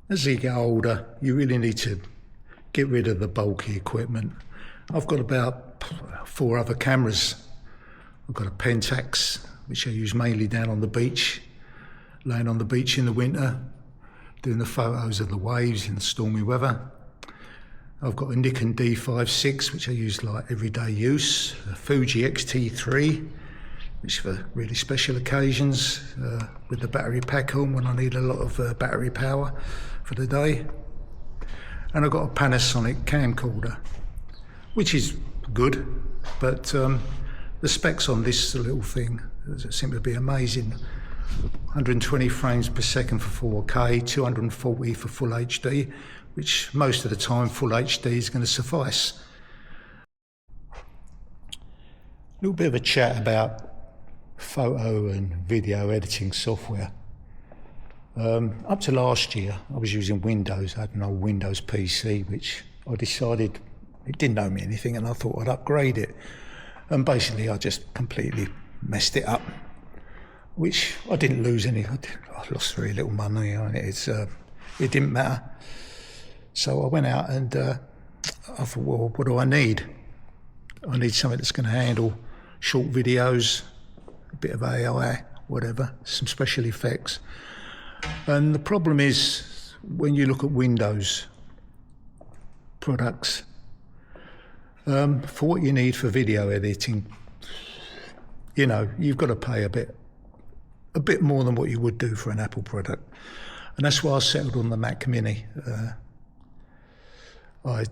As you get older, you really need to get rid of the bulky equipment. I've got about 4 other cameras. I've got a Pentax, which I use mainly down on the beach, laying on the beach in the winter, doing the photos of the waves in the stormy weather. I've got a Nikon D5.6, which I use like everyday use, a Fuji X-T3, which for really special occasions, with the battery pack on when I need a lot of battery power for the day. And I've got a Panasonic camcorder, which is good, but the specs on this little thing seem to be amazing. 120 frames per second for 4K, 240 for full HD, which most of the time full HD is going to suffice. A little bit of a chat about photo and video editing software. Up to last year, I was using Windows. I had an old Windows PC, which I decided it didn't know me anything, and I thought I'd upgrade it. And basically, I just completely messed it up, which I didn't lose any. I lost very little money on it. It didn't matter. So I went out and I thought, well, what do I need? I need something that's going to handle short videos, a bit of AI, whatever, some special effects. And the problem is, when you look at Windows products, for what you need for video editing, you know, you've got to pay a bit more than what you would do for an Apple product. And that's why I settled on the Mac Mini. I'd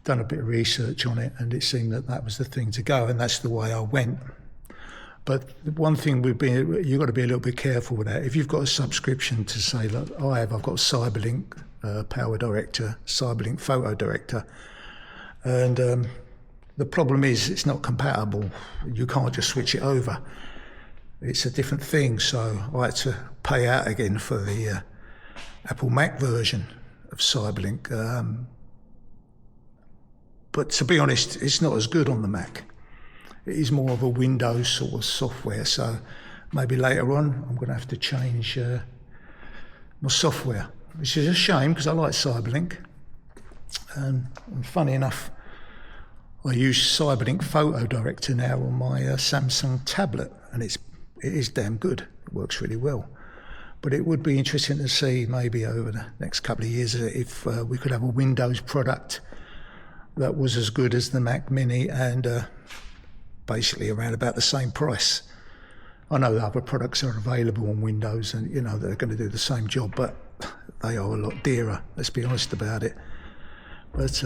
done a bit of research on it, and it seemed that that was the thing to go, and that's the way I went. But one thing you've got to be a little bit careful with that. If you've got a subscription to say, like I've got Cyberlink Power Director, Cyberlink Photo Director, and the problem is it's not compatible. You can't just switch it over. It's a different thing, so I had to pay out again for the Apple Mac version of Cyberlink. But to be honest, it's not as good on the Mac. It is more of a Windows sort of software, so maybe later on I'm going to have to change my software, which is a shame because I like Cyberlink. And funny enough, I use Cyberlink Photo Director now on my Samsung tablet, and it is damn good. It works really well. But it would be interesting to see maybe over the next couple of years if we could have a Windows product that was as good as the Mac Mini and basically around about the same price. I know that other products are available on Windows and, you know, they're going to do the same job, but they are a lot dearer, let's be honest about it. But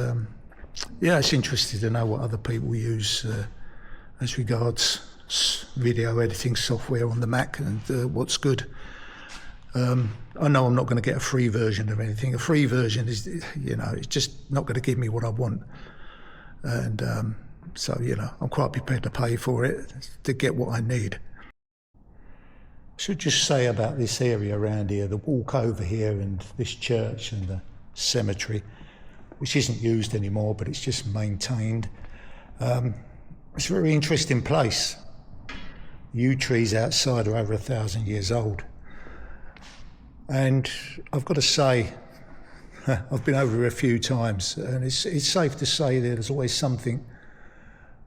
yeah, it's interesting to know what other people use as regards video editing software on the Mac and what's good. I know I'm not going to get a free version of anything. A free version is, you know, it's just not going to give me what I want. And so, you know, I'm quite prepared to pay for it to get what I need. I should just say about this area around here, the walk over here and this church and the cemetery, which isn't used anymore, but it's just maintained. It's a very interesting place. Yew trees outside are over 1,000 years old. And I've got to say, I've been over a few times, and it's safe to say that there's always something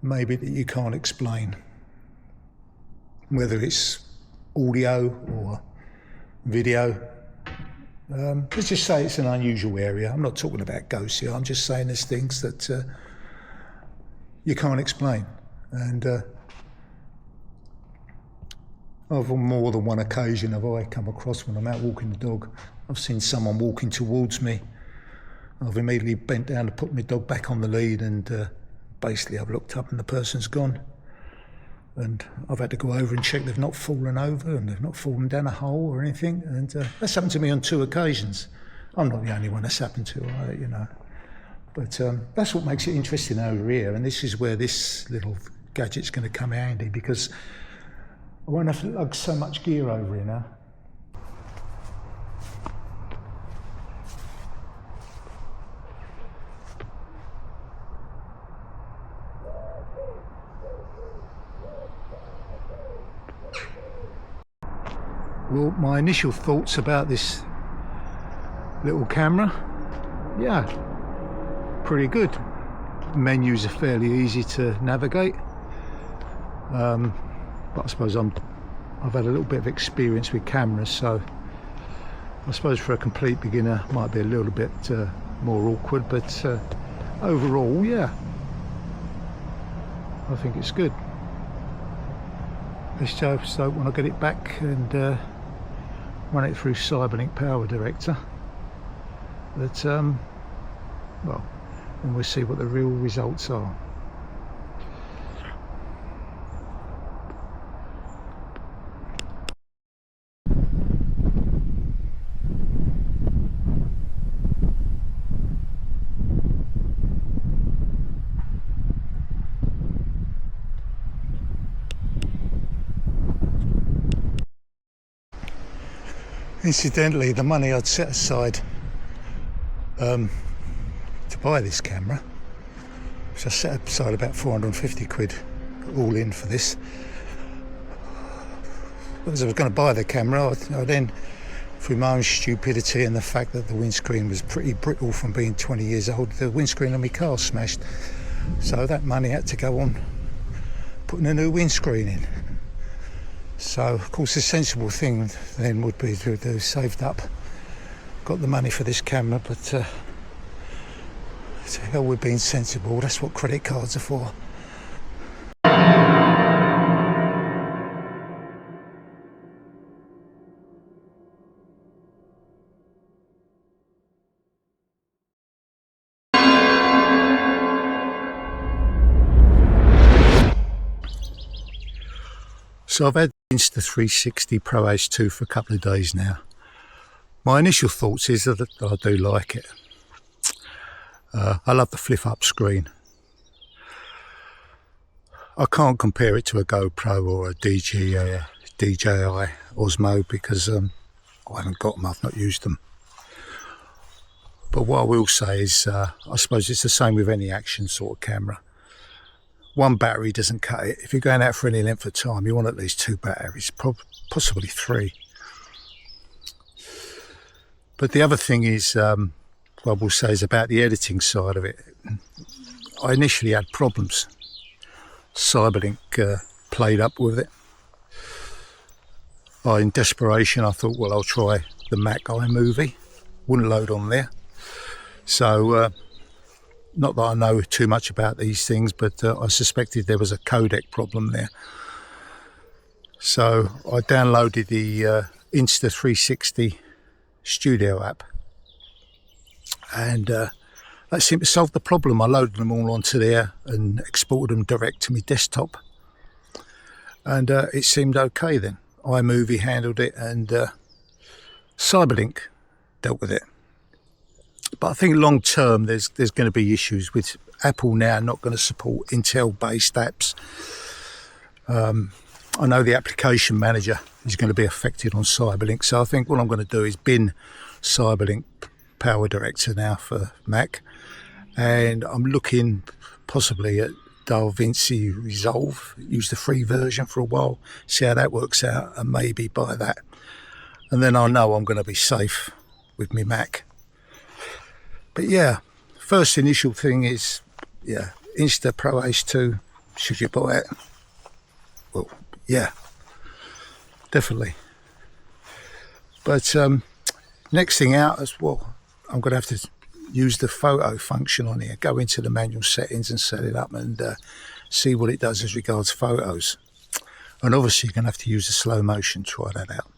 maybe that you can't explain, whether it's audio or video. Let's just say it's an unusual area. I'm not talking about ghosts here. I'm just saying there's things that you can't explain. And on more than one occasion have I come across, when I'm out walking the dog, I've seen someone walking towards me. I've immediately bent down to put my dog back on the lead, and basically I've looked up and the person's gone. And I've had to go over and check they've not fallen over and they've not fallen down a hole or anything. And that's happened to me on 2 occasions. I'm not the only one that's happened to, you know. But that's what makes it interesting over here. And this is where this little gadget's going to come handy, because I won't have to lug so much gear over here now. Well, my initial thoughts about this little camera. Yeah, pretty good. Menus are fairly easy to navigate, but I suppose I've had a little bit of experience with cameras, so I suppose for a complete beginner might be a little bit more awkward, but overall, yeah, I think it's good. Let's just hope when I get it back and run it through CyberLink Power Director that well, and we'll see what the real results are. Incidentally, the money I'd set aside to buy this camera, which I set aside about 450 quid all in for this. As I was going to buy the camera, I then, through my own stupidity and the fact that the windscreen was pretty brittle from being 20 years old, the windscreen on my car smashed. So that money had to go on putting a new windscreen in. So, of course, the sensible thing then would be to have saved up, got the money for this camera, but to hell with being sensible, that's what credit cards are for. So I've had Insta 360 Pro Ace 2 for a couple of days now. My initial thoughts is that I do like it. I love the flip up screen. I can't compare it to a GoPro or a DJI Osmo because I haven't got them, I've not used them. But what I will say is I suppose it's the same with any action sort of camera. One battery doesn't cut it. If you're going out for any length of time, you want at least 2 batteries, possibly 3. But the other thing is, what I will say is about the editing side of it. I initially had problems. CyberLink played up with it. In desperation, I thought, well, I'll try the Mac iMovie. Wouldn't load on there. So, not that I know too much about these things, but I suspected there was a codec problem there. So I downloaded the Insta 360 Studio app, and that seemed to solve the problem. I loaded them all onto there and exported them direct to my desktop, and it seemed okay then. iMovie handled it, and CyberLink dealt with it. But I think long term there's going to be issues with Apple now not going to support Intel based apps. I know the application manager is going to be affected on CyberLink, so I think what I'm going to do is bin CyberLink Power Director now for Mac, and I'm looking possibly at DaVinci Resolve, use the free version for a while, see how that works out, and maybe buy that, and then I know I'm going to be safe with my Mac. But yeah, first initial thing is, yeah, Insta Pro Ace 2, should you buy it? Well, yeah, definitely. But next thing out is, well, I'm going to have to use the photo function on here, go into the manual settings and set it up and see what it does as regards photos. And obviously you're going to have to use the slow motion, try that out.